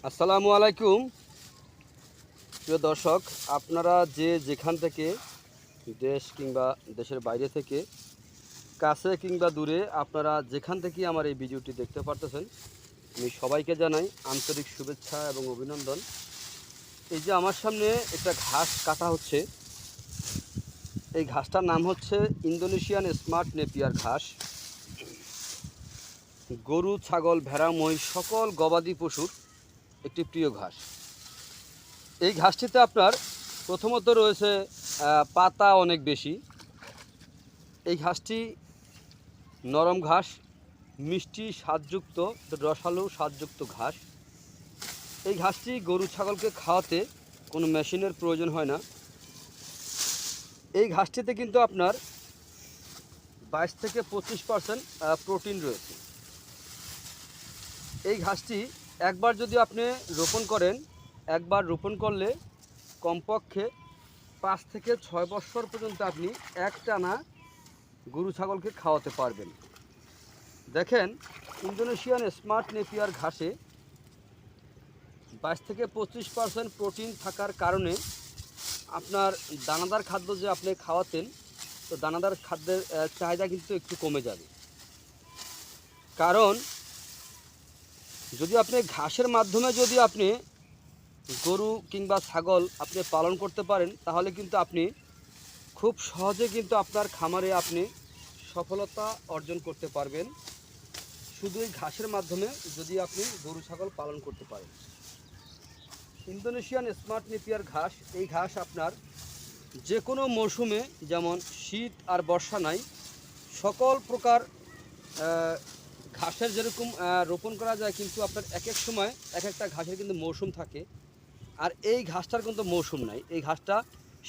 আসসালামু আলাইকুম প্রিয় দর্শক, আপনারা যে যেখান থেকে দেশ কিংবা দেশের বাইরে থেকে কাছে কিংবা দূরে আপনারা যেখান থেকে আমার এই ভিডিওটি দেখতে পারতেছেন, আমি সবাইকে জানাই আন্তরিক শুভেচ্ছা এবং অভিনন্দন। এই যে আমার সামনে একটা ঘাস কাটা হচ্ছে, এই ঘাসটার নাম হচ্ছে ইন্দোনেশিয়ান স্মার্ট নেপিয়ার ঘাস। গরু, ছাগল, ভেড়া, মহিষ সকল গবাদি পশুর একটি প্রিয় ঘাস। এই ঘাসটিতে আপনার প্রথমত রয়েছে পাতা অনেক বেশি। এই ঘাসটি নরম ঘাস, মিষ্টি স্বাদযুক্ত, রসালো স্বাদযুক্ত ঘাস। এই ঘাসটি গরু ছাগলকে খাওয়াতে কোনো মেশিনের প্রয়োজন হয় না। এই ঘাসটিতে কিন্তু আপনার 22 থেকে 25% প্রোটিন রয়েছে। এই ঘাসটি একবার যদি আপনি রোপণ করেন, একবার রোপণ করলে কমপক্ষে 5 থেকে 6 বছর পর্যন্ত আপনি একটানা গরু ছাগলকে খাওয়াতে পারবেন। দেখেন, ইন্দোনেশিয়ান স্মার্ট নেপিয়ার ঘাসে 22 থেকে 25% প্রোটিন থাকার কারণে আপনার দানাদার খাদ্য যে আপনি খাওয়াতেন, তো দানাদার খাদ্যের চাহিদা কিন্তু একটু কমে যাবে। কারণ যদি আপনি ঘাসের মাধ্যমে যদি আপনি গরু কিংবা ছাগল আপনি পালন করতে পারেন, তাহলে কিন্তু আপনি খুব সহজে কিন্তু আপনার খামারে আপনি সফলতা অর্জন করতে পারবেন, শুধু এই ঘাসের মাধ্যমে যদি আপনি গরু ছাগল পালন করতে পারেন। ইন্দোনেশিয়ান স্মার্ট নেপিয়ার ঘাস, এই ঘাস আপনার যে কোনো মৌসুমে, যেমন শীত আর বর্ষা নাই, সকল প্রকার ঘাসের যেরকম রোপণ করা যায়, কিন্তু আপনার এক এক সময় এক একটা ঘাসের কিন্তু মৌসুম থাকে। আর এই ঘাসটার কিন্তু মৌসুম নাই। এই ঘাসটা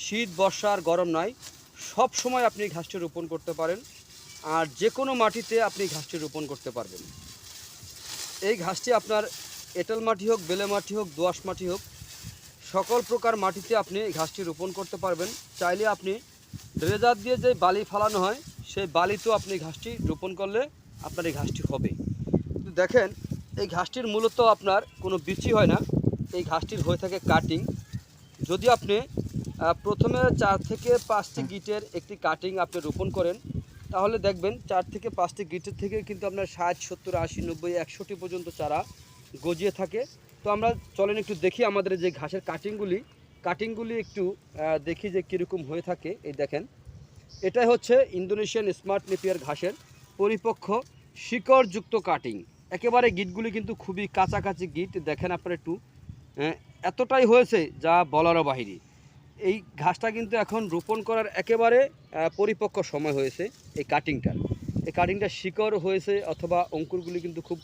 শীত, বর্ষা আর গরম নাই, সব সময় আপনি এই ঘাসটি রোপণ করতে পারেন। আর যে কোনো মাটিতে আপনি ঘাসটি রোপণ করতে পারবেন। এই ঘাসটি আপনার এঁটেল মাটি হোক, বেলে মাটি হোক, দোআঁশ মাটি হোক, সকল প্রকার মাটিতে আপনি এই ঘাসটি রোপণ করতে পারবেন। চাইলে আপনি ড্রেজার দিয়ে যে বালি ফালানো হয়, সেই বালিতেও আপনি ঘাসটি রোপণ করলে আপনার এই ঘাসটি হবে। কিন্তু দেখেন, এই ঘাসটির মূলত আপনার কোনো বিচি হয় না, এই ঘাসটির হয়ে থাকে কাটিং। যদি আপনি প্রথমে 4 থেকে 5টি গিটের একটি কাটিং আপনি রোপণ করেন, তাহলে দেখবেন 4 থেকে 5টি গিটের থেকে কিন্তু আপনার 60, 70, 80, 90, 100টি পর্যন্ত চারা গজিয়ে থাকে। তো আমরা চলেন একটু দেখি আমাদের যে ঘাসের কাটিংগুলি একটু দেখি যে কীরকম হয়ে থাকে। এই দেখেন, এটাই হচ্ছে ইন্দোনেশিয়ান স্মার্ট নেপিয়ার ঘাসের পরিপক্ক শিকড়যুক্ত কাটিং। একেবারে গিটগুলি কিন্তু খুবই কাছাকাছি গিট, দেখেন আপনারা একটু, এতটাই হয়েছে যা বলারও বাহিরে। এই ঘাসটা কিন্তু এখন রোপণ করার একেবারে পরিপক্ক সময় হয়েছে। এই কাটিংটা শিকড় হয়েছে, অথবা অঙ্কুরগুলি কিন্তু খুব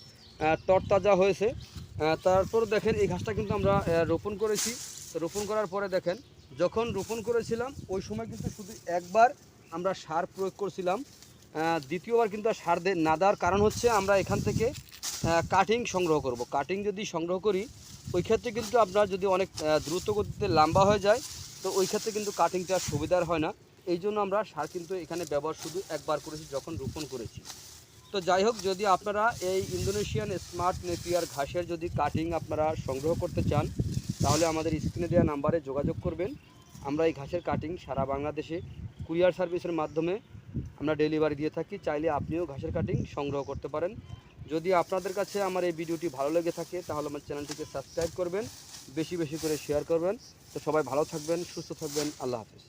তরতাজা হয়েছে। তারপর দেখেন, এই ঘাসটা কিন্তু আমরা রোপণ করেছি। রোপণ করার পরে দেখেন, যখন রোপণ করেছিলাম ওই সময় কিন্তু শুধু একবার আমরা সার প্রয়োগ করছিলাম। দ্বিতীয়বার কিন্তু সার না দেওয়ার কারণ হচ্ছে, আমরা এখান থেকে কাটিং সংগ্রহ করব। কাটিং যদি সংগ্রহ করি, ওই ক্ষেত্রে কিন্তু আপনার যদি অনেক দ্রুত গতিতে লম্বা হয়ে যায়, তো ওই ক্ষেত্রে কিন্তু কাটিংটা সুবিধার হয় না। এই জন্য আমরা সার কিন্তু এখানে ব্যবহার শুধু একবার করেছি, যখন রোপণ করেছি। তো যাই হোক, যদি আপনারা এই ইন্দোনেশিয়ান স্মার্ট নেপিয়ার ঘাসের যদি কাটিং আপনারা সংগ্রহ করতে চান, তাহলে আমাদের স্ক্রিনে দেওয়া নাম্বারে যোগাযোগ করবেন। আমরা এই ঘাসের কাটিং সারা বাংলাদেশে কুরিয়ার সার্ভিসের মাধ্যমে আমরা ডেলিভারি দিয়ে থাকি। চাইলে আপনিও ঘাসের কাটিং সংগ্রহ করতে পারেন। যদি আপনাদের কাছে আমার এই ভিডিওটি ভালো লেগে থাকে, তাহলে আমার চ্যানেলটিকে সাবস্ক্রাইব করবেন, বেশি বেশি করে শেয়ার করবেন। তো সবাই ভালো থাকবেন, সুস্থ থাকবেন। আল্লাহ হাফেজ।